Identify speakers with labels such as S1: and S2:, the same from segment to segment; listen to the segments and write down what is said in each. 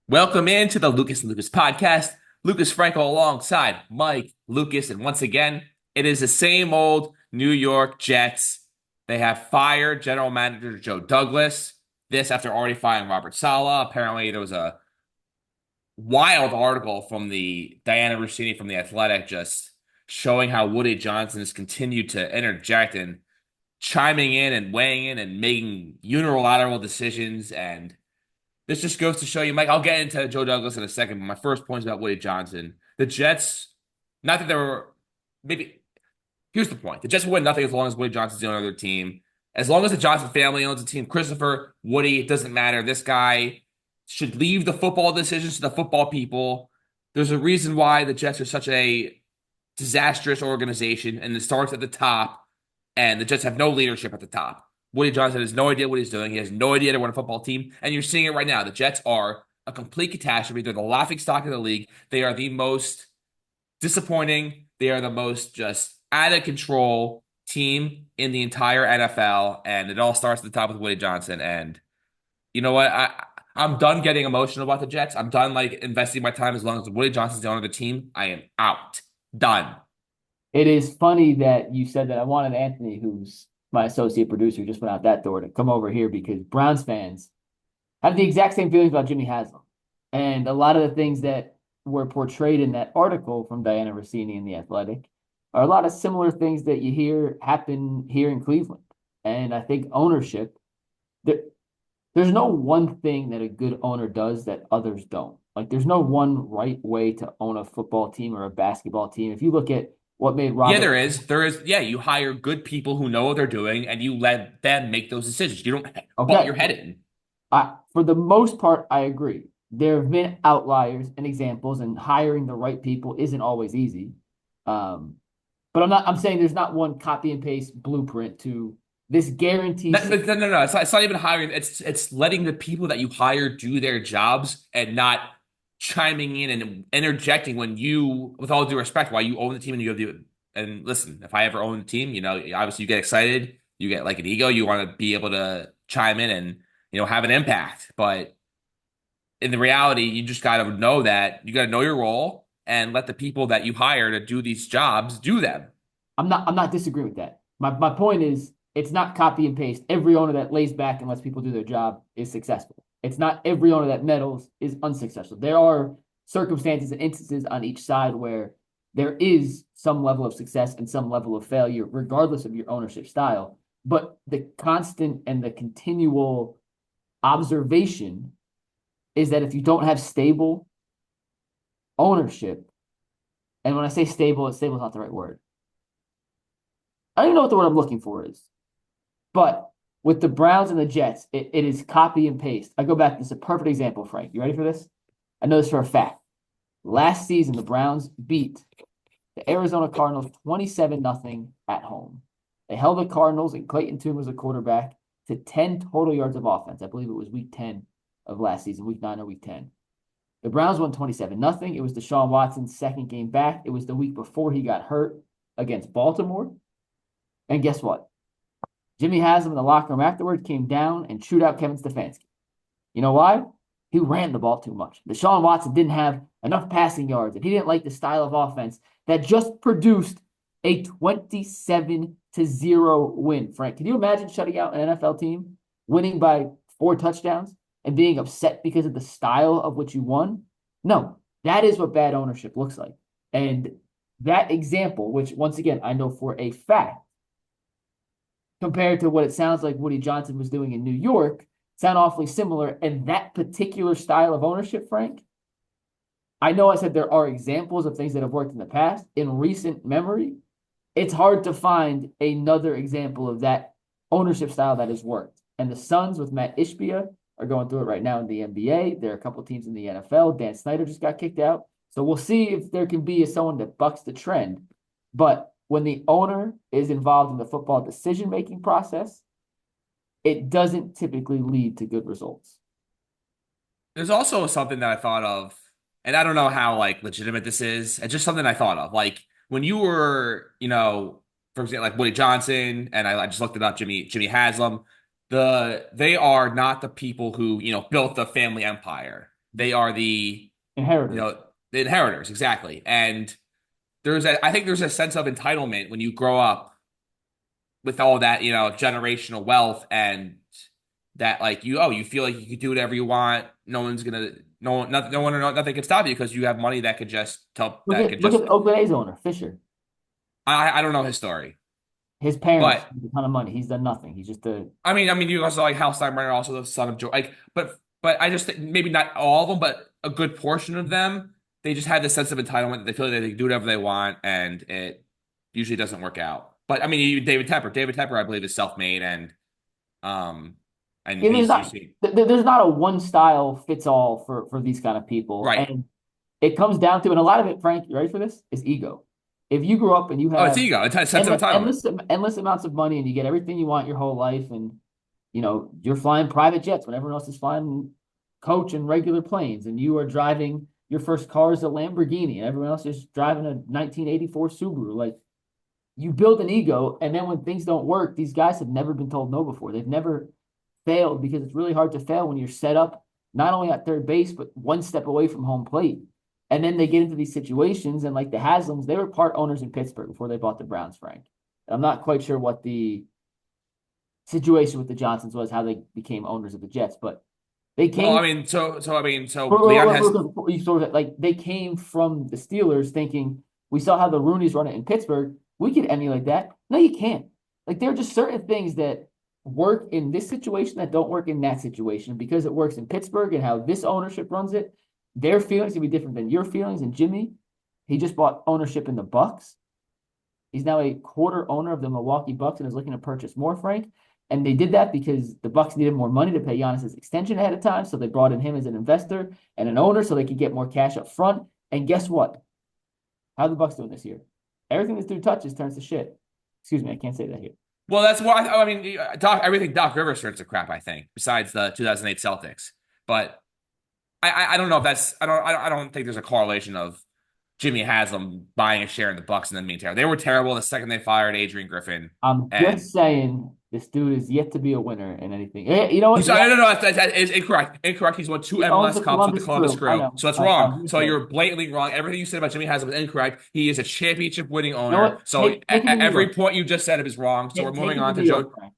S1: Welcome into the Lucas and Lucas podcast. Lucas Frankel alongside Mike Lucas. And once again, it is the same old New York Jets. They have fired general manager Joe Douglas. This after already firing Robert Saleh. Apparently, there was a wild article from the Diana Rossini from The Athletic just showing how Woody Johnson has continued to interject and chiming in and weighing in and making unilateral decisions. And this just goes to show you, Mike. I'll get into Joe Douglas in a second, but my first point is about Woody Johnson. The Jets, not that they were, maybe, here's the point. The Jets will win nothing as long as Woody Johnson's the owner of their team. As long as the Johnson family owns the team, Christopher, Woody, it doesn't matter. This guy should leave the football decisions to the football people. There's a reason why the Jets are such a disastrous organization, and it starts at the top, and the Jets have no leadership at the top. Woody Johnson has no idea what he's doing. He has no idea to run a football team, and you're seeing it right now. The Jets are a complete catastrophe. They're the laughing stock of the league. They are the most disappointing. They are the most just out of control team in the entire NFL, and it all starts at the top with Woody Johnson. And you know what? I'm done getting emotional about the Jets. I'm done like investing my time as long as Woody Johnson's the owner of the team. I am out. Done.
S2: It is funny that you said that. I wanted Anthony, who's my associate producer, just went out that door to come over here because Browns fans have the exact same feelings about Jimmy Haslam. And a lot of the things that were portrayed in that article from Diana Rossini in The Athletic are a lot of similar things that you hear happen here in Cleveland. And I think ownership, there, there's no one thing that a good owner does that others don't. Like there's no one right way to own a football team or a basketball team. If you look at what made
S1: Yeah,
S2: Robert.
S1: there is. There is. Yeah, you hire good people who know what they're doing and you let them make those decisions. You don't butt
S2: Okay,
S1: your head in.
S2: for the most part, I agree. There have been outliers and examples, and hiring the right people isn't always easy. Um, but I'm saying there's not one copy and paste blueprint to this guarantees.
S1: No, no, no, no. It's not even hiring. It's letting the people that you hire do their jobs and not chiming in and interjecting when you, with all due respect, why you own the team and you have the. And listen, if I ever own the team, obviously you get excited, you get like an ego, you want to be able to chime in and have an impact. But in the reality, you just got to know that you got to know your role and let the people that you hire to do these jobs do them.
S2: I'm not disagreeing with that. My point is it's not copy and paste. Every owner that lays back and lets people do their job is successful. It's not every owner that meddles is unsuccessful. There are circumstances and instances on each side where there is some level of success and some level of failure, regardless of your ownership style. But the constant and the continual observation is that if you don't have stable ownership, and when I say stable, stable is not the right word. I don't even know what the word I'm looking for is. But with the Browns and the Jets, it is copy and paste. I go back. This is a perfect example, Frank. You ready for this? I know this for a fact. Last season, the Browns beat the Arizona Cardinals 27-0 at home. They held the Cardinals, and Clayton Tune was the quarterback, to 10 total yards of offense. I believe it was week 10 of last season, week 9 or week 10. The Browns won 27-0. It was Deshaun Watson's second game back. It was the week before he got hurt against Baltimore. And guess what? Jimmy Haslam in the locker room afterward came down and chewed out Kevin Stefanski. You know why? He ran the ball too much. Deshaun Watson didn't have enough passing yards, and he didn't like the style of offense that just produced a 27-0 win. Frank, can you imagine shutting out an NFL team, winning by 4 touchdowns, and being upset because of the style of which you won? No, that is what bad ownership looks like. And that example, which once again, I know for a fact, compared to what it sounds like Woody Johnson was doing in New York, sound awfully similar. And that particular style of ownership, Frank, I know I said there are examples of things that have worked in the past. In recent memory, it's hard to find another example of that ownership style that has worked. And the Suns with Matt Ishbia are going through it right now in the NBA. There are a couple of teams in the NFL. Dan Snyder just got kicked out. So we'll see if there can be someone that bucks the trend. But when the owner is involved in the football decision-making process, it doesn't typically lead to good results.
S1: There's also something that I thought of, and I don't know how like legitimate this is. It's just something I thought of. Like when you were, for example, like Woody Johnson, and I just looked it up, Jimmy Haslam. They are not the people who built the family empire. they are the
S2: Inheritors.
S1: the inheritors exactly. And I think there's a sense of entitlement when you grow up with all that generational wealth, and that like you feel like you can do whatever you want. No one's gonna no one or nothing can stop you because you have money that could just tell
S2: Look
S1: that
S2: at
S1: could
S2: look
S1: just
S2: at Oakland A's owner, Fisher.
S1: I don't know his story,
S2: His parents
S1: but
S2: have a ton of money. He's done nothing. He's just a
S1: I mean you also like Hal Steinbrenner, also the son of Joe, like but I just think maybe not all of them, but a good portion of them, they just have this sense of entitlement that they feel like they can do whatever they want, and it usually doesn't work out. But I mean, David Tepper, I believe, is self-made, um and
S2: yeah, there's
S1: he's
S2: not there's not a one style fits all for these kind of people.
S1: right.
S2: And it comes down to, and a lot of it, Frank, you ready for this? Is ego. If you grew up and you
S1: Oh, it's
S2: have
S1: ego. It's a sense of entitlement.
S2: endless amounts of money and you get everything you want your whole life, and you're flying private jets when everyone else is flying coach and regular planes, and you are driving your first car is a Lamborghini and everyone else is driving a 1984 Subaru. Like, you build an ego, and then when things don't work, these guys have never been told no before. They've never failed, because it's really hard to fail when you're set up not only at third base, but one step away from home plate. And then they get into these situations, and like the Haslams, they were part owners in Pittsburgh before they bought the Browns, Frank. I'm not quite sure what the situation with the Johnsons was, how they became owners of the Jets, but they
S1: Well,
S2: came
S1: Leon has
S2: like they came from the Steelers thinking, we saw how the Rooneys run it in Pittsburgh. We could emulate that. No, you can't. Like, there are just certain things that work in this situation that don't work in that situation, because it works in Pittsburgh and how this ownership runs it. Their feelings can be different than your feelings. And Jimmy, he just bought ownership in the Bucks. He's now a quarter owner of the Milwaukee Bucks and is looking to purchase more, Frank. And they did that because the Bucks needed more money to pay Giannis's extension ahead of time. So they brought in him as an investor and an owner so they could get more cash up front. And guess what? How are the Bucks doing this year? Everything this dude touches turns to shit. Excuse me, I can't say that here.
S1: well, that's why I mean, everything Doc Rivers turns to crap. I think, besides the 2008 Celtics, but I don't know if that's I don't think there's a correlation of Jimmy Haslam buying a share in the Bucks and then being terrible. They were terrible the second they fired Adrian Griffin,
S2: I'm
S1: and
S2: just saying this dude is yet to be a winner in anything. You know what?
S1: he's no, no, it's incorrect. Incorrect. He's won two
S2: He owns
S1: MLS
S2: the
S1: Cups with the
S2: Columbus
S1: Columbus
S2: Crew. I
S1: Crew,
S2: know.
S1: so that's wrong.
S2: I'm just
S1: So
S2: saying.
S1: you're blatantly wrong. Everything you said about Jimmy Haslam is incorrect. He is a championship winning
S2: You know
S1: owner.
S2: what?
S1: So
S2: Take it to New
S1: every
S2: York.
S1: point you just said is wrong. So
S2: Take it to New York, Frank.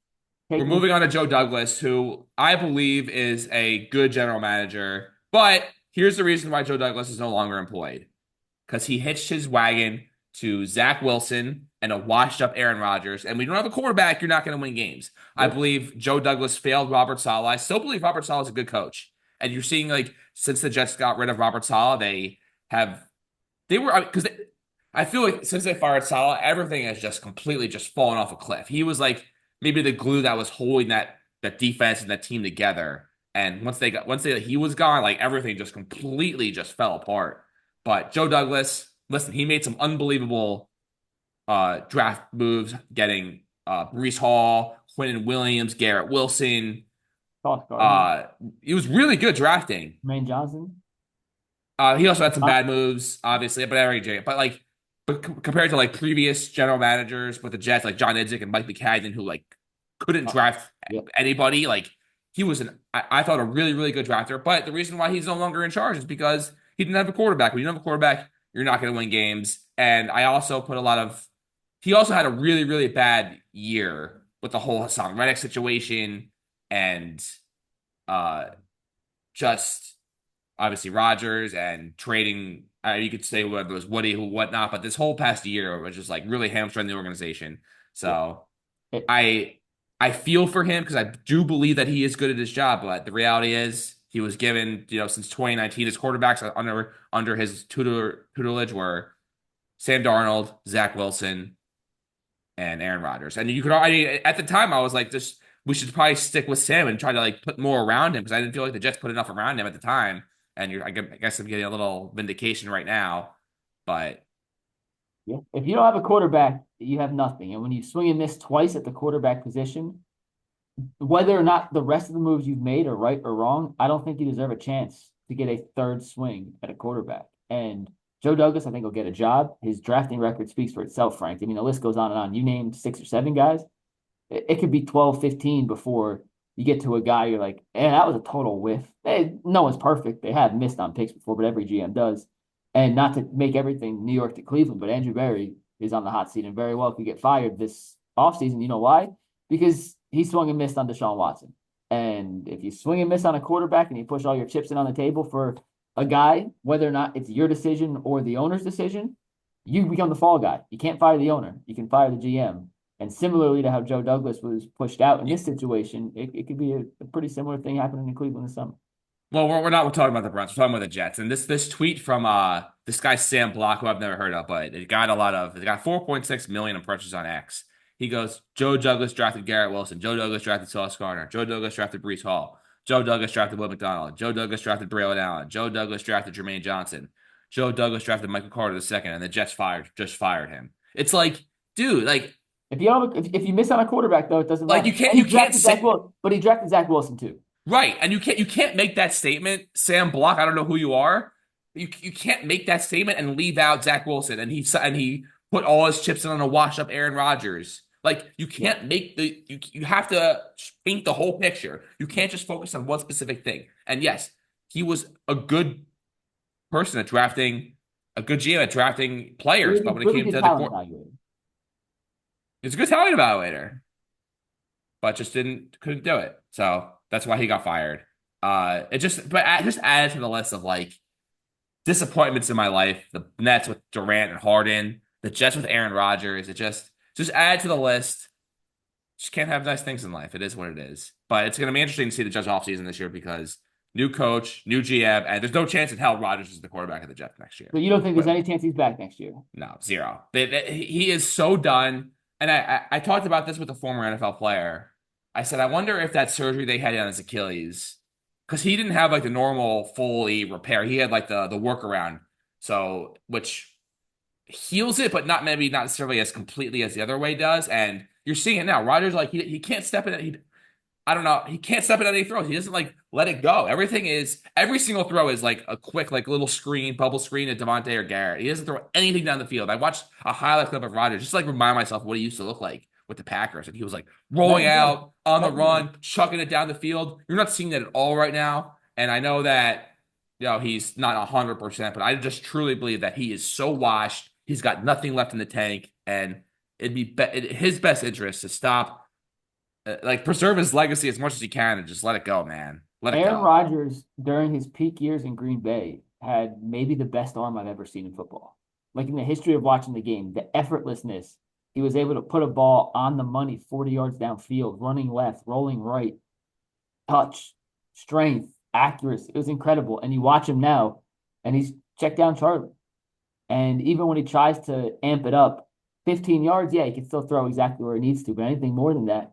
S1: We're
S2: Take me.
S1: moving on to Joe Douglas, who I believe is a good general manager. But here's the reason why Joe Douglas is no longer employed: because he hitched his wagon to Zach Wilson and a washed up Aaron Rodgers. And when you don't have a quarterback, you're not going to win games. I
S2: Yep.
S1: believe Joe Douglas failed Robert Saleh. I still believe Robert Saleh is a good coach. And you're seeing, like, since the Jets got rid of Robert Saleh, they were, because I feel like since they fired Saleh, everything has just completely just fallen off a cliff. He was like maybe the glue that was holding that defense and that team together. And he was gone, like everything just completely just fell apart. But Joe Douglas, listen, he made some unbelievable draft moves, getting Breece Hall, Quentin Williams, Garrett Wilson.
S2: Sauce Gardner.
S1: He was really good drafting.
S2: Jermaine Johnson.
S1: He also had some bad moves, obviously, but compared to like previous general managers with the Jets, like John Idzik and Mike McCagnon, who like couldn't draft
S2: Yep.
S1: anybody, like he was I thought a really, really good drafter. But the reason why he's no longer in charge is because he didn't have a quarterback. When you don't have a quarterback, you're not going to win games. And he also had a really, really bad year with the whole Hassan Reddick situation, and uh, just obviously Rodgers and trading. You could say whether it was Woody, who whatnot, but this whole past year was just like really hamstring the organization. So
S2: Yep.
S1: I feel for him because I do believe that he is good at his job, but the reality is he was given, since 2019, his quarterbacks under his tutelage were Sam Darnold, Zach Wilson, and Aaron Rodgers. And at the time I was like, this we should probably stick with Sam and try to like put more around him, because I didn't feel like the Jets put enough around him at the time. And I guess I'm getting a little vindication right now, but
S2: Yeah. If you don't have a quarterback, you have nothing. And when you swing and miss twice at the quarterback position, whether or not the rest of the moves you've made are right or wrong, I don't think you deserve a chance to get a third swing at a quarterback. And Joe Douglas, I think, will get a job. His drafting record speaks for itself, Frank. I mean, the list goes on and on. You named 6 or 7 guys. It could be 12, 15 before you get to a guy, you're like, that was a total whiff. No one's perfect. They have missed on picks before, but every GM does. And not to make everything New York to Cleveland, but Andrew Berry is on the hot seat and very well could get fired this offseason. You know why? Because he swung and missed on Deshaun Watson. And if you swing and miss on a quarterback and you push all your chips in on the table for a guy, whether or not it's your decision or the owner's decision, you become the fall guy. You can't fire the owner. You can fire the GM. And similarly to how Joe Douglas was pushed out in this situation, it could be a pretty similar thing happening in Cleveland this summer.
S1: Well, we're talking about the Browns. We're talking about the Jets. And this tweet from this guy Sam Block, who I've never heard of, but it got 4.6 million impressions on X. He goes, Joe Douglas drafted Garrett Wilson. Joe Douglas drafted Sauce Gardner. Joe Douglas drafted Breece Hall. Joe Douglas drafted Will McDonald. Joe Douglas drafted Braylon Allen. Joe Douglas drafted Jermaine Johnson. Joe Douglas drafted Michael Carter II, and the Jets just fired him. It's like, dude, like
S2: if you miss on a quarterback though, it doesn't
S1: like
S2: matter.
S1: you can't say,
S2: but he drafted Zach Wilson too.
S1: Right, and you can't make that statement, Sam Block. I don't know who you are. You can't make that statement and leave out Zach Wilson, and he put all his chips in on a washed up Aaron Rodgers. Like you can't make you have to paint the whole picture. You can't just focus on one specific thing. And yes, he was a good person at drafting, a good GM at drafting players, but when it came to the court, it's a good talent evaluator, but just couldn't do it. So that's why he got fired. Just added to the list of like disappointments in my life. The Nets with Durant and Harden, the Jets with Aaron Rodgers. It just add to the list. Just can't have nice things in life. It is what it is. But it's going to be interesting to see the Jets offseason this year because new coach, new GM, and there's no chance in hell Rodgers is the quarterback of the Jets next year.
S2: But you don't think there's any chance he's back next year?
S1: No, zero. He is so done. And I talked about this with a former NFL player. I said, I wonder if that surgery they had on his Achilles, because he didn't have like the normal fully repair. He had like the workaround. So, which heals it, but not necessarily as completely as the other way does. And you're seeing it now. Rodgers, like he can't step in it. I don't know. He can't step in any throws. He doesn't like let it go. Every single throw is like a quick, like little bubble screen to Devontae or Garrett. He doesn't throw anything down the field. I watched a highlight clip of Rodgers just to like remind myself what he used to look like with the Packers. And he was like rolling out on the run, chucking it down the field. You're not seeing that at all right now. And I know that, he's not 100%, but I just truly believe that he is so washed. He's got nothing left in the tank. And it'd be his best interest to stop, preserve his legacy as much as he can and just let it go, man. Let it go.
S2: Aaron Rodgers, during his peak years in Green Bay, had maybe the best arm I've ever seen in football. Like in the history of watching the game, the effortlessness. He was able to put a ball on the money 40 yards downfield, running left, rolling right, touch, strength, accuracy. It was incredible. And you watch him now, and he's checked down Charlie. And even when he tries to amp it up, 15 yards, yeah, he can still throw exactly where he needs to. But anything more than that,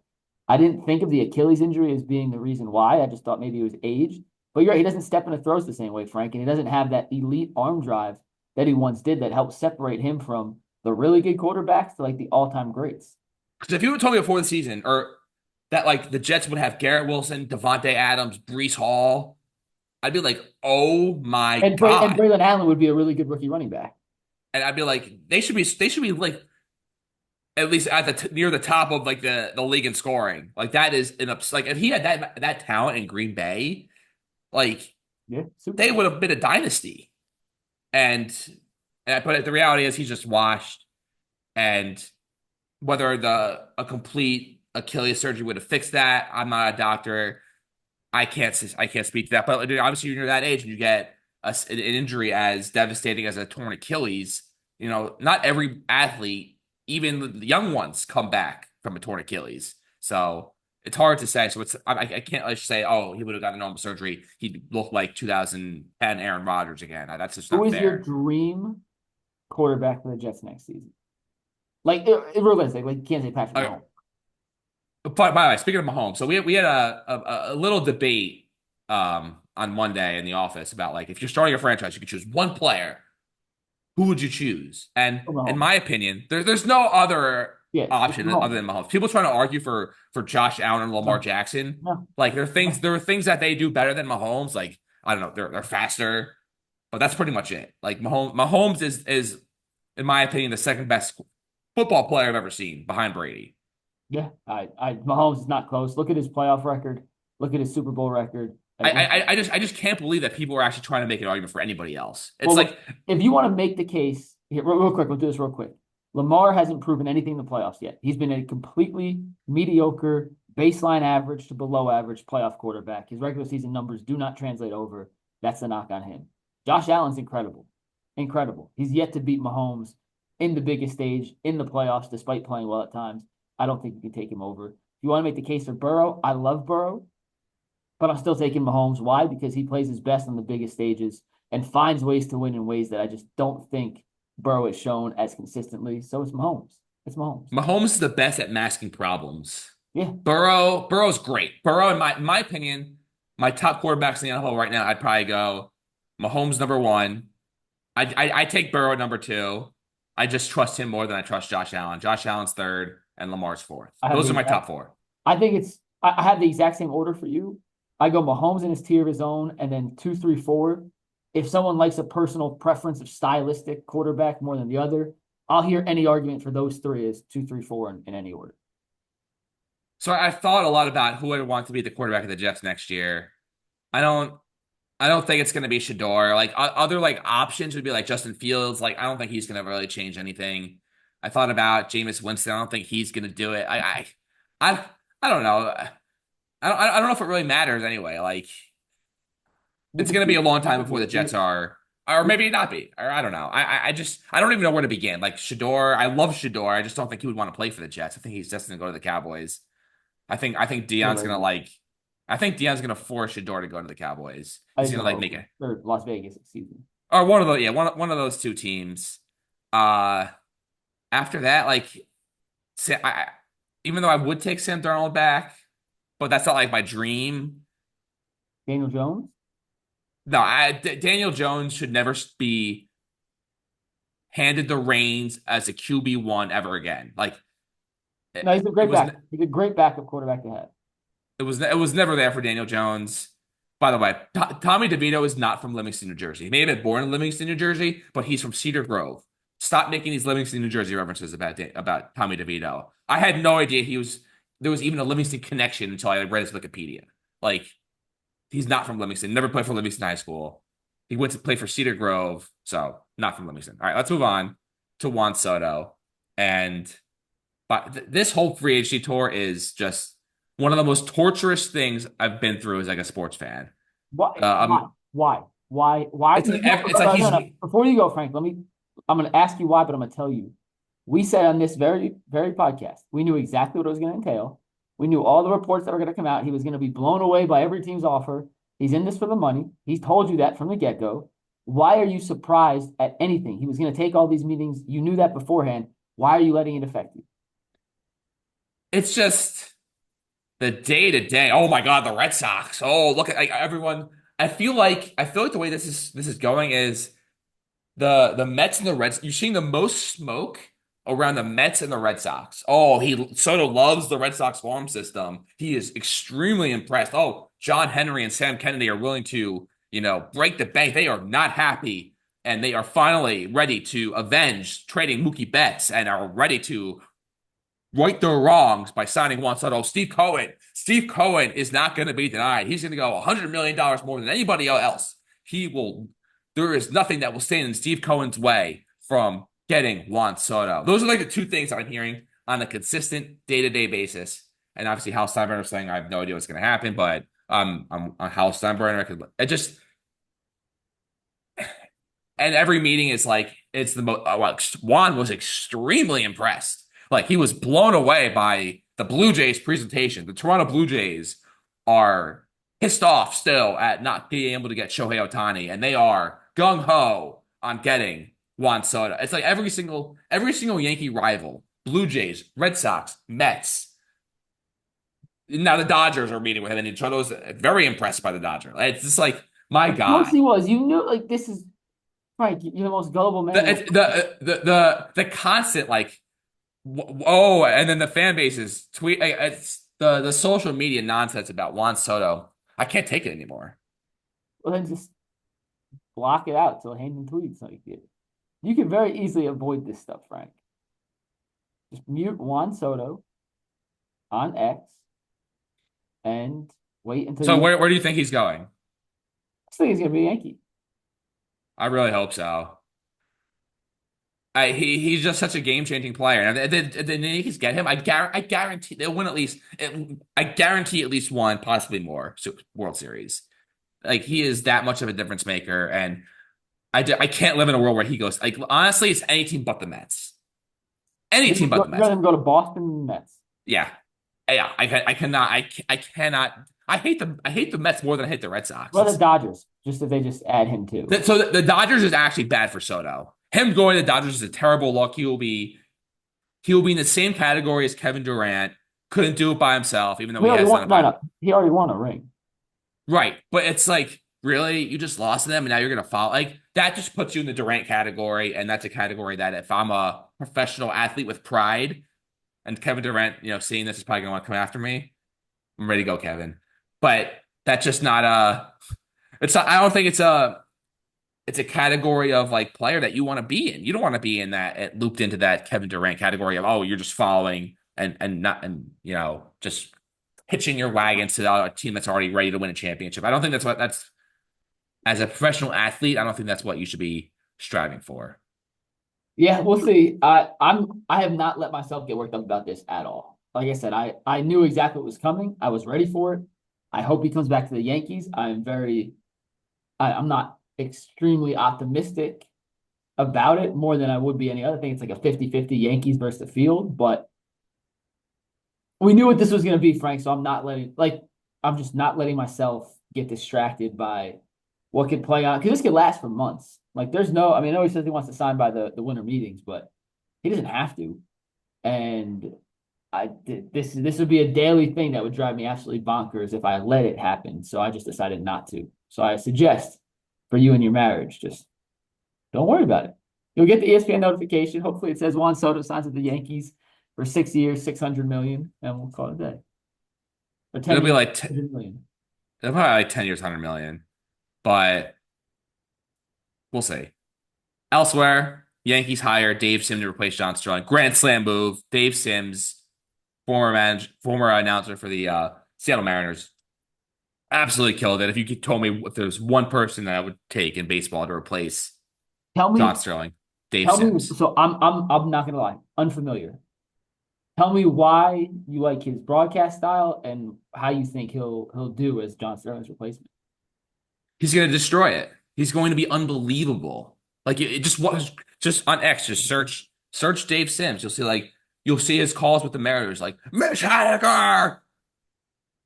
S2: I didn't think of the Achilles injury as being the reason why. I just thought maybe it was age. But you're right, he doesn't step into throws the same way, Frank, and he doesn't have that elite arm drive that he once did that helped separate him from the really good quarterbacks to like the all-time greats.
S1: Because if you would told me before the season, or that like the Jets would have Garrett Wilson, Devontae Adams, Breece Hall, I'd be like, oh my God.
S2: And Braylon Allen would be a really good rookie running back.
S1: And I'd be like, they should be like at least at near the top of like the league in scoring. Like that is like if he had that talent in Green Bay, like they would have been a dynasty. But the reality is he's just washed. And whether a complete Achilles surgery would have fixed that, I'm not a doctor. I can't speak to that. But obviously, when you're that age and you get an injury as devastating as a torn Achilles, not every athlete, even the young ones, come back from a torn Achilles. So it's hard to say. So I can't just say, oh, he would have gotten a normal surgery. He'd look like 2010 Aaron Rodgers again. That's just not fair.
S2: Who is your dream quarterback for the Jets next season? Like, realistic. Like, you can't say Patrick Mahomes.
S1: By the way, speaking of Mahomes, so we had a little debate on Monday in the office about like if you're starting a franchise, you could choose one player. Who would you choose? And in my opinion, there's no other option other than Mahomes. People trying to argue for Josh Allen and Lamar Jackson.
S2: No.
S1: Like there are things that they do better than Mahomes. Like I don't know, they're faster, but that's pretty much it. Like Mahomes is in my opinion the second best football player I've ever seen behind Brady.
S2: Yeah, Mahomes is not close. Look at his playoff record. Look at his Super Bowl record.
S1: I just can't believe that people are actually trying to make an argument for anybody else. It's
S2: Well,
S1: like
S2: if you want to make the case here, real quick, we'll do this real quick. Lamar hasn't proven anything in the playoffs yet. He's been a completely mediocre, baseline average to below average playoff quarterback. His regular season numbers do not translate over. That's the knock on him. Josh Allen's incredible. Incredible. He's yet to beat Mahomes in the biggest stage in the playoffs, despite playing well at times. I don't think you can take him over. If you want to make the case for Burrow, I love Burrow, but I'm still taking Mahomes. Why? Because he plays his best on the biggest stages and finds ways to win in ways that I just don't think Burrow has shown as consistently. So it's Mahomes. It's Mahomes.
S1: Mahomes is the best at masking problems.
S2: Yeah.
S1: Burrow's great. Burrow, in my opinion, my top quarterbacks in the NFL right now, I'd probably go Mahomes number one. I take Burrow number two. I just trust him more than I trust Josh Allen. Josh Allen's third, and Lamar's fourth. Those are my top four.
S2: I think I have the exact same order for you. I go Mahomes in his tier of his own, and then 2, 3, 4. If someone likes a personal preference of stylistic quarterback more than the other, I'll hear any argument for those three as 2, 3, 4 in any order.
S1: So I thought a lot about who I want to be the quarterback of the Jets next year. I don't I don't think it's going to be Shador. Like other like options would be like Justin Fields. Like I don't think he's going to really change anything. I thought about Jameis Winston. I don't think he's going to do it. I I don't know. I don't know if it really matters anyway. Like it's going to be a long time before the Jets are, or maybe not be, or I don't know. I don't even know where to begin. Like Shador, I love Shador. I just don't think he would want to play for the Jets. I think he's just going to go to the Cowboys. I think Dion's going to like. I think Dion's going to force Shador to go to the Cowboys. He's going to like make it
S2: or Las Vegas, excuse me.
S1: or one of the one of those two teams. Uh, After that, like, even though I would take Sam Darnold back, but that's not like my dream.
S2: Daniel Jones?
S1: No, Daniel Jones should never be handed the reins as a QB1 ever again. Like,
S2: No, he's a great back. He's a great backup quarterback to have.
S1: It was never there for Daniel Jones. By the way, Tommy DeVito is not from Livingston, New Jersey. He may have been born in Livingston, New Jersey, but he's from Cedar Grove. Stop making these Livingston, New Jersey references about Tommy DeVito. I had no idea there was even a Livingston connection until I read his Wikipedia. Like, he's not from Livingston. Never played for Livingston High School. He went to play for Cedar Grove, so not from Livingston. All right, let's move on to Juan Soto. But this whole free agency tour is just one of the most torturous things I've been through as like a sports fan.
S2: Why?
S1: It's like he's
S2: Before you go, Frank, I'm going to ask you why, but I'm going to tell you. We said on this very, very podcast, we knew exactly what it was going to entail. We knew all the reports that were going to come out. He was going to be blown away by every team's offer. He's in this for the money. He's told you that from the get-go. Why are you surprised at anything? He was going to take all these meetings. You knew that beforehand. Why are you letting it affect you?
S1: It's just the day-to-day. Oh my God, the Red Sox. Oh, look at everyone. I feel like the way this is going is the Mets and the Reds. You're seeing the most smoke around the Mets and the Red Sox. Oh, Soto loves the Red Sox farm system. He is extremely impressed. Oh, John Henry and Sam Kennedy are willing to, break the bank. They are not happy, and they are finally ready to avenge trading Mookie Betts and are ready to right their wrongs by signing Juan Soto. Steve Cohen is not going to be denied. He's going to go $100 million more than anybody else. There is nothing that will stand in Steve Cohen's way from getting Juan Soto. Those are like the two things I'm hearing on a consistent day-to-day basis. And obviously Hal Steinbrenner saying I have no idea what's going to happen, but I'm on Hal Steinbrenner. And every meeting is like, it's the most, Juan was extremely impressed. Like, he was blown away by the Blue Jays presentation. The Toronto Blue Jays are pissed off still at not being able to get Shohei Ohtani, and they are gung-ho on getting Juan Soto. It's like every single Yankee rival, Blue Jays, Red Sox, Mets. Now the Dodgers are meeting with him, and Toronto's very impressed by the Dodgers. It's just like, my God.
S2: Mostly was, you knew, like, this is, Frank, you're the most gullible man.
S1: The constant, like, oh, and then the fan bases tweet. It's the social media nonsense about Juan Soto. I can't take it anymore.
S2: Well, then just block it out till Hayden tweets like it. You can very easily avoid this stuff, Frank. Just mute Juan Soto on X, and Wait until
S1: So
S2: you.
S1: where do you think he's going?
S2: I think he's gonna be a Yankee.
S1: I really hope so. He's just such a game-changing player. And if the Yankees get him, I guarantee they'll win at least. I guarantee at least one, possibly more, World Series. Like he is that much of a difference maker, and I can't live in a world where he goes. Like honestly, it's any team but the Mets. Any team but the
S2: You'd rather
S1: Mets.
S2: him go to Boston than Mets.
S1: Yeah, yeah. I cannot. I cannot. I hate the Mets more than I hate the Red Sox.
S2: Or the Dodgers, just if they just add him too.
S1: So the Dodgers is actually bad for Soto. Him going to the Dodgers is a terrible look. He will be in the same category as Kevin Durant. Couldn't do it by himself, even though
S2: He
S1: he
S2: already
S1: has done
S2: won.
S1: it
S2: No,
S1: by
S2: no, he already won a ring.
S1: right. But it's like really, you just lost to them, and now you're gonna follow. Like that just puts you in the Durant category, and that's a category that if I'm a professional athlete with pride, and Kevin Durant, seeing this is probably gonna want to come after me. I'm ready to go, Kevin. But that's just not a. It's not. I don't think it's a category of like player that you want to be in. You don't want to be in that looped into that Kevin Durant category of you're just following and not and just hitching your wagon to a team that's already ready to win a championship. I don't think that's as a professional athlete. I don't think that's what you should be striving for.
S2: Yeah, we'll see. I have not let myself get worked up about this at all. Like I said, I knew exactly what was coming. I was ready for it. I hope he comes back to the Yankees. I'm not extremely optimistic about it more than I would be any other thing. It's like a 50-50 Yankees versus the field, but we knew what this was going to be, Frank. So I'm just not letting myself get distracted by what could play on, because this could last for months. Like I know he says he wants to sign by the winter meetings, but he doesn't have to. And this would be a daily thing that would drive me absolutely bonkers if I let it happen. So I just decided not to. So I suggest for you and your marriage, just don't worry about it. You'll get the ESPN notification. Hopefully it says Juan Soto signs with the Yankees for 6 years, 600 million, and we'll call it a day. Or 10
S1: It'll be
S2: years,
S1: like
S2: 100 million.
S1: it'll probably like 10 years, 100 million, but we'll see. Elsewhere, Yankees hire Dave Sims to replace John Sterling. Grand slam move. Dave Sims, former announcer for the Seattle Mariners, absolutely killed it. If you could told me if there's one person that I would take in baseball to replace
S2: Tell
S1: John
S2: me,
S1: Sterling, Dave
S2: tell me.
S1: Sims.
S2: So I'm not gonna lie, unfamiliar. Tell me why you like his broadcast style and how you think he'll do as John Sterling's replacement.
S1: He's going to destroy it. He's going to be unbelievable. Like it just was just on X. Just search Dave Sims. You'll see his calls with the Mariners. Like Mitch Haniger.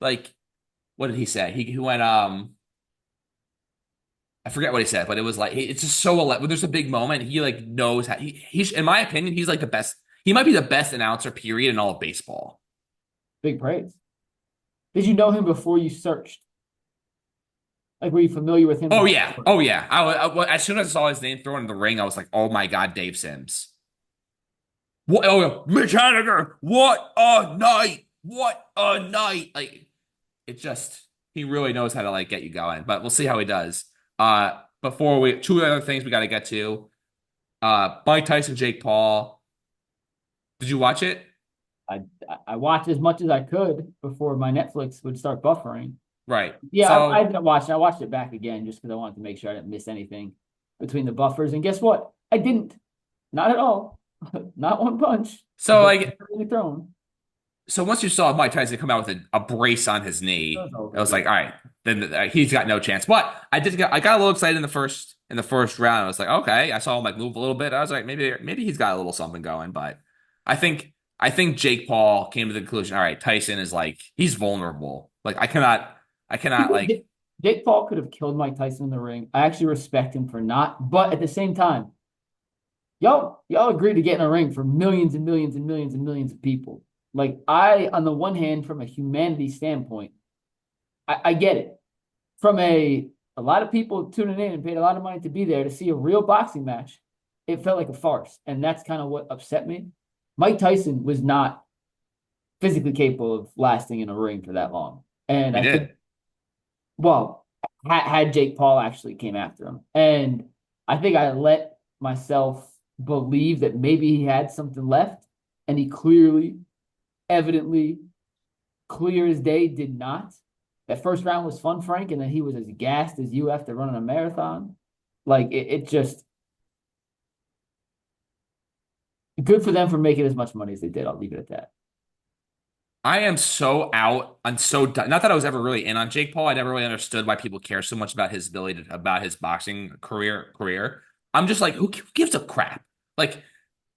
S1: Like what did he say? He went I forget what he said, but it was like it's just so when there's a big moment, he like knows how he's in my opinion, he's like the best. He might be the best announcer period in all of baseball.
S2: Big praise. Did you know him before you searched? Like, were you familiar with him
S1: Oh yeah.
S2: before?
S1: Oh yeah. As soon as I saw his name thrown in the ring, I was like, "Oh my God, Dave Sims." What oh Mitch Haniger, what a night. What a night. Like it just he really knows how to like get you going. But we'll see how he does. Before we two other things we gotta get to. Mike Tyson-Jake Paul. Did you watch it?
S2: I I watched as much as I could before my Netflix would start buffering.
S1: Right.
S2: Yeah, I
S1: So
S2: didn't watch it. I watched it back again just because I wanted to make sure I didn't miss anything between the buffers. And guess what? I didn't. Not at all. Not one punch.
S1: so
S2: Very
S1: like
S2: really thrown.
S1: so once you saw Mike Tyson come out with a brace on his
S2: It was
S1: knee, I
S2: over.
S1: was
S2: Yeah.
S1: like, all right, then he's got no chance. But I got a little excited in the first round. I was like, okay, I saw him like move a little bit. I was like, maybe he's got a little something going. But I think Jake Paul came to the conclusion. All right, Tyson is like he's vulnerable. Like I cannot like
S2: Jake Paul could have killed Mike Tyson in the ring. I actually respect him for not, but at the same time, y'all agreed to get in a ring for millions and millions and millions and millions of people. Like on the one hand, from a humanity standpoint, I get it. From a lot of people tuning in and paid a lot of money to be there to see a real boxing match, it felt like a farce. And that's kind of what upset me. Mike Tyson was not physically capable of lasting in a ring for that long. And
S1: we
S2: I think,
S1: did.
S2: well, had Jake Paul actually came after him. And I think I let myself believe that maybe he had something left. And he clearly, evidently, clear as day did not. that first round was fun, Frank, and then he was as gassed as you after running a marathon. Like it just good for them for making as much money as they did. I'll leave it at that.
S1: I am so out. I'm so done. Not that I was ever really in on Jake Paul. I never really understood why people care so much about his ability about his boxing career. I'm just like, who gives a crap? Like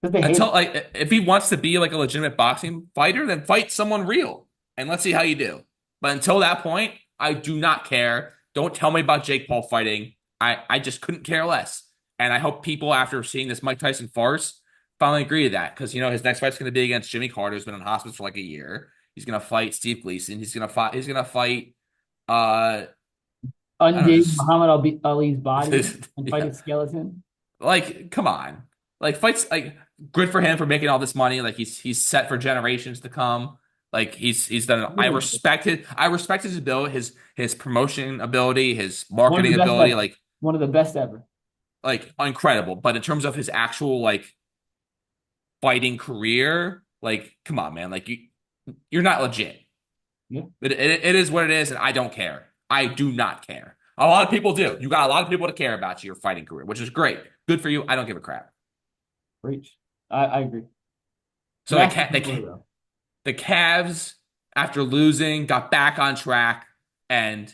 S2: Because they hate
S1: until
S2: him.
S1: like if he wants to be like a legitimate boxing fighter, then fight someone real and let's see how you do. But until that point, I do not care. Don't tell me about Jake Paul fighting. I just couldn't care less. And I hope people after seeing this Mike Tyson farce finally agree to that because his next fight's going to be against Jimmy Carter, who's been in hospice for like a year. He's going to fight Steve Gleason. He's going to fight. He's going to fight. Uh, I don't know,
S2: Undid
S1: just
S2: Muhammad Ali's body and fight
S1: yeah.
S2: his skeleton.
S1: Like, come on. Like fights like good for him for making all this money. Like he's set for generations to come. Like he's done I respect it. I respect his ability, his promotion ability, his
S2: One of the
S1: marketing
S2: best
S1: ability,
S2: ever. One of the best ever.
S1: like incredible. But in terms of his actual like fighting career, like come on, man. Like you're not legit.
S2: Yeah.
S1: It is what it is, and I don't care. I do not care. A lot of people do. You got a lot of people to care about your fighting career, which is great. Good for you. I don't give a crap.
S2: Preach. I agree.
S1: So they
S2: Massive
S1: can't.
S2: story, though.
S1: The Cavs, after losing, got back on track, and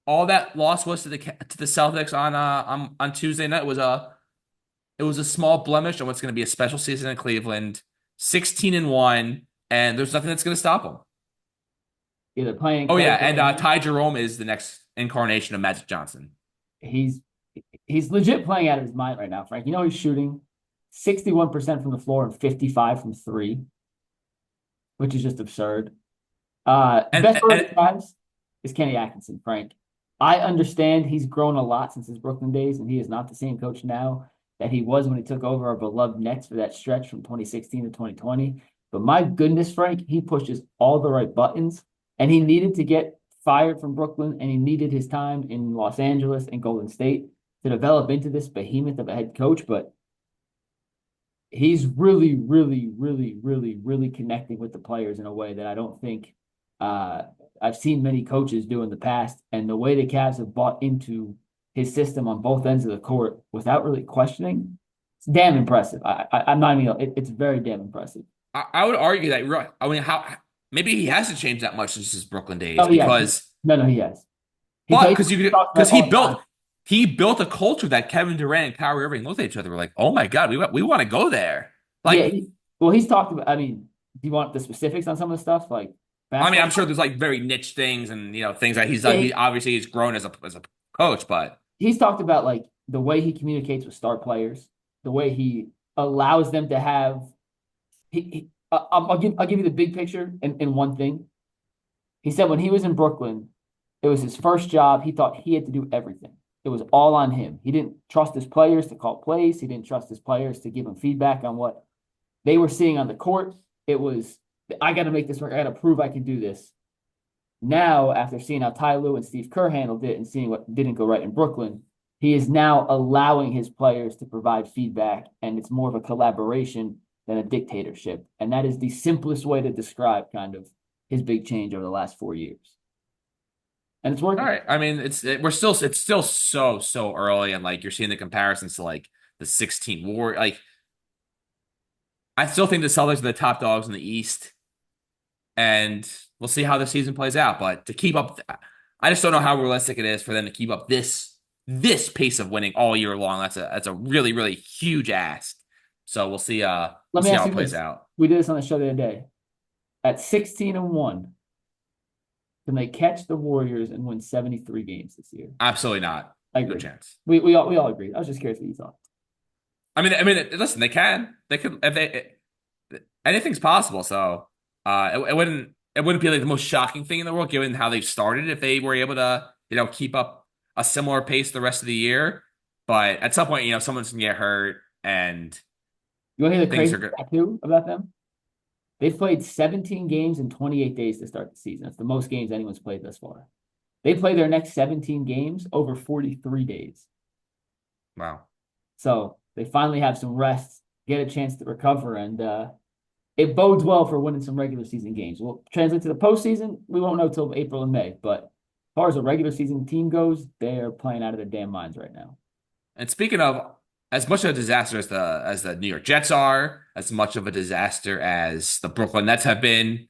S1: all that loss was to the Celtics on Tuesday night was a small blemish on what's going to be a special season in Cleveland. 16-1, and there's nothing that's going to stop them.
S2: Either playing
S1: Oh yeah,
S2: incredible.
S1: and Ty Jerome is the next incarnation of Magic Johnson.
S2: He's he's legit playing out of his mind right now, Frank. He's shooting 61% from the floor and 55 from three, which is just absurd.
S1: And,
S2: Best player of
S1: and
S2: the Cavs is Kenny Atkinson, Frank. I understand he's grown a lot since his Brooklyn days, and he is not the same coach now that he was when he took over our beloved Nets for that stretch from 2016 to 2020. But my goodness, Frank, he pushes all the right buttons, and he needed to get fired from Brooklyn, and he needed his time in Los Angeles and Golden State to develop into this behemoth of a head coach. But he's really, really, really, really, really connecting with the players in a way that I don't think uh, I've seen many coaches do in the past. And the way the Cavs have bought into his system on both ends of the court without really questioning, it's damn impressive. I'm not even. It's very damn impressive.
S1: I would argue that I mean how maybe he hasn't changed that much since his Brooklyn days
S2: Oh yeah,
S1: because
S2: no, he has.
S1: but
S2: He talks about it all the time.
S1: he built a culture that Kevin Durant and Kyrie Irving looked at each other were like, oh my God, we want to go there.
S2: Yeah,
S1: Like,
S2: well, he's talked about. I mean, do you want the specifics on some of the stuff like
S1: I mean,
S2: basketball?
S1: I'm sure there's like very niche things and things that he's
S2: Yeah,
S1: done. He obviously he's grown as a coach, but
S2: he's talked about like the way he communicates with star players, the way he allows them to have. I'll give you the big picture in one thing. He said when he was in Brooklyn, it was his first job. He thought he had to do everything. It was all on him. He didn't trust his players to call plays. He didn't trust his players to give him feedback on what they were seeing on the court. It was, I got to make this work. I got to prove I can do this. Now, after seeing how Ty Lue and Steve Kerr handled it and seeing what didn't go right in Brooklyn, he is now allowing his players to provide feedback, and it's more of a collaboration than a dictatorship. And that is the simplest way to describe kind of his big change over the last 4 years. And it's
S1: all
S2: working.
S1: right. I mean, it's still so early, and like you're seeing the comparisons to like the 16 war. Like, I still think the Celtics are the top dogs in the East, and we'll see how the season plays out. But to keep up, I just don't know how realistic it is for them to keep up this pace of winning all year long. That's a really huge ask. So we'll see. We'll
S2: Let me
S1: see
S2: ask
S1: how
S2: you
S1: it plays
S2: this.
S1: out.
S2: We did this on the show the other day. At 16-1, can they catch the Warriors and win 73 games this year?
S1: Absolutely not.
S2: I
S1: No
S2: agree.
S1: chance.
S2: We all agree. I was just curious what you thought.
S1: I mean, listen, they can. They could if they anything's possible. So it wouldn't be like the most shocking thing in the world given how they've started if they were able to keep up a similar pace the rest of the year. But at some point, someone's gonna get hurt and
S2: You want to hear the
S1: things
S2: crazy
S1: are good.
S2: fact too about them? They've played 17 games in 28 days to start the season. That's the most games anyone's played thus far. They play their next 17 games over 43 days.
S1: Wow.
S2: So they finally have some rest, get a chance to recover, and it bodes well for winning some regular season games. We'll translate to the postseason. We won't know till April and May. But as far as a regular season team goes, they're playing out of their damn minds right now.
S1: And speaking of, as much of a disaster as the New York Jets are, as much of a disaster as the Brooklyn Nets have been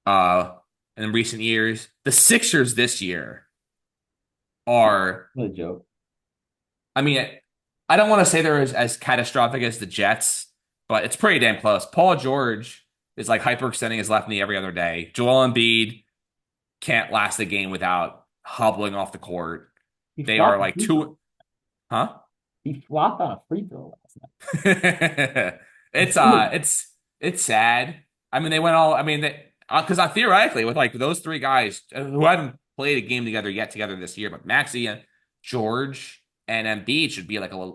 S1: uh in recent years, the Sixers this year are,
S2: What a joke.
S1: I mean, I don't want to say they're as catastrophic as the Jets, but it's pretty damn close. Paul George is like hyperextending his left knee every other day. Joel Embiid can't last a game without hobbling off the court.
S2: He
S1: They are
S2: flopped a
S1: like
S2: free throw.
S1: two, huh?
S2: He flopped on a free throw last night.
S1: It's
S2: Dude,
S1: it's sad. I mean, they went all. I mean, because theoretically, with like those three guys who haven't played a game together yet together this year, but Maxey and George and Embiid should be like a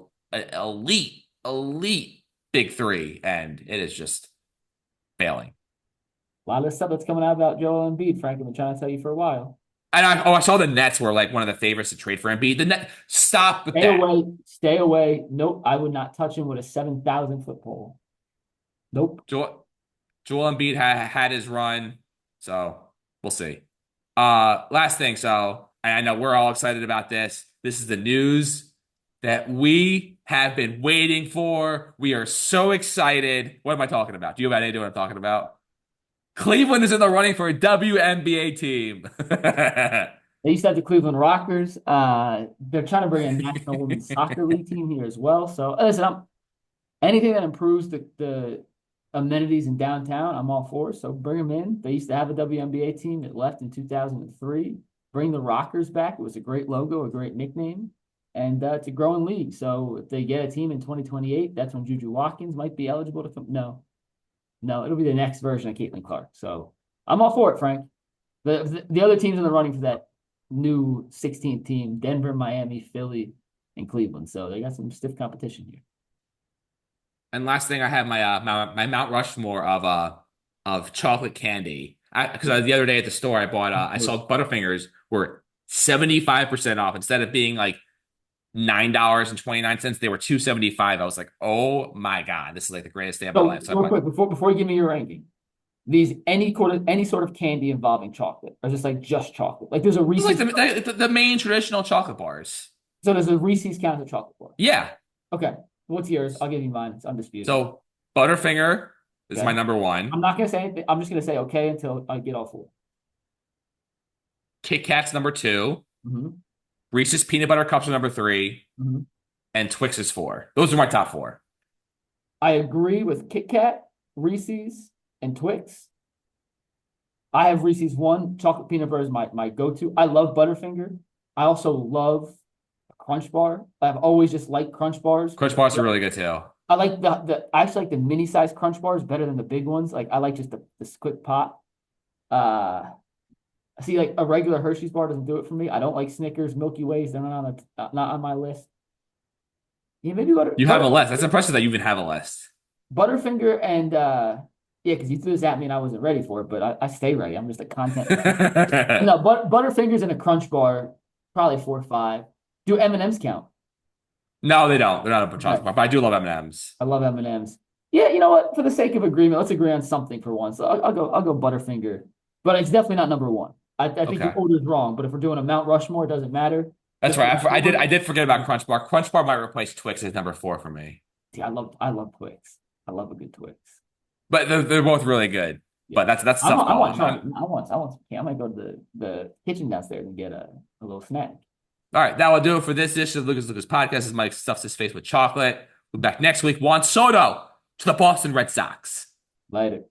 S1: elite big three, and it is just failing.
S2: a lot of stuff that's coming out about Joel Embiid, Frank. I've been trying to tell you for a while.
S1: And I saw the Nets were like one of the favorites to trade for Embiid. The net, stop with
S2: Stay
S1: that.
S2: away. Stay away. Nope. I would not touch him with a 7,000-foot pole. Nope.
S1: Joel Embiid had his run, so we'll see. Last thing, so I know we're all excited about this. This is the news that we have been waiting for. We are so excited. What am I talking about? Do you have any idea what I'm talking about? Cleveland is in the running for a WNBA team.
S2: They used to have the Cleveland Rockers. They're trying to bring a National Women's Soccer League team here as well. So listen, anything that improves the amenities in downtown, I'm all for. So bring them in. They used to have a WNBA team that left in 2003. Bring the Rockers back. It was a great logo, a great nickname, and it's a growing league. So if they get a team in 2028, that's when Juju Watkins might be eligible to come. No, it'll be the next version of Caitlin Clark. So I'm all for it, Frank. The other teams in the running for that new 16th team: Denver, Miami, Philly, and Cleveland. So they got some stiff competition here.
S1: And last thing, I have my Mount Rushmore of chocolate candy. Because the other day at the store, I saw Butterfingers were 75% off instead of being like $9.29. They were $2.75. I was like, oh my God, this is like the greatest day of my
S2: So
S1: life. So
S2: real quick, before you give me your ranking, these any sort of candy involving chocolate, or just chocolate? Like there's a
S1: it's like
S2: Reese's.
S1: the main traditional chocolate bars.
S2: So there's a Reese's count of chocolate bar.
S1: Yeah.
S2: Okay. What's yours? I'll give you mine. It's undisputed.
S1: So Butterfinger is
S2: Okay.
S1: my number one.
S2: I'm not gonna say anything. I'm just gonna say okay until I get all four.
S1: Kit Kat's number two.
S2: Mm-hmm.
S1: Reese's Peanut Butter Cups are number three.
S2: Mm-hmm.
S1: And Twix is four. Those are my top four.
S2: I agree with Kit Kat, Reese's, and Twix. I have Reese's one. Chocolate peanut butter is my go-to. I love Butterfinger. I also love a Crunch Bar. I've always just liked Crunch Bars.
S1: Crunch Bars are really good too.
S2: I like I actually like the mini size Crunch Bars better than the big ones. Like I like just this quick pop. See, like a regular Hershey's bar doesn't do it for me. I don't like Snickers, Milky Ways. They're not on my list. Yeah, maybe
S1: You have a list. That's impressive that you even have a list.
S2: Butterfinger and yeah, because you threw this at me and I wasn't ready for it, but I stay ready. I'm just a content. No, Butterfingers and a Crunch Bar, probably 4 or 5. Do M&Ms count?
S1: No, they don't. They're not a chocolate bar, but I do love M&Ms.
S2: I love M&Ms. Yeah, you know what? For the sake of agreement, let's agree on something for once. So I'll go Butterfinger, but it's definitely not number one. I think the order is wrong, but if we're doing a Mount Rushmore, it doesn't matter.
S1: That's right. I did forget about Crunch Bar. Crunch Bar might replace Twix as number 4 for me.
S2: See, I love Twix. I love a good Twix.
S1: But they're both really good. Yeah. But that's tough.
S2: I might go to the kitchen downstairs and get a little snack.
S1: All right, that will do it for this edition of Lucas podcast. As Mike stuffs his face with chocolate. We'll be back next week. Juan Soto to the Boston Red Sox.
S2: Later.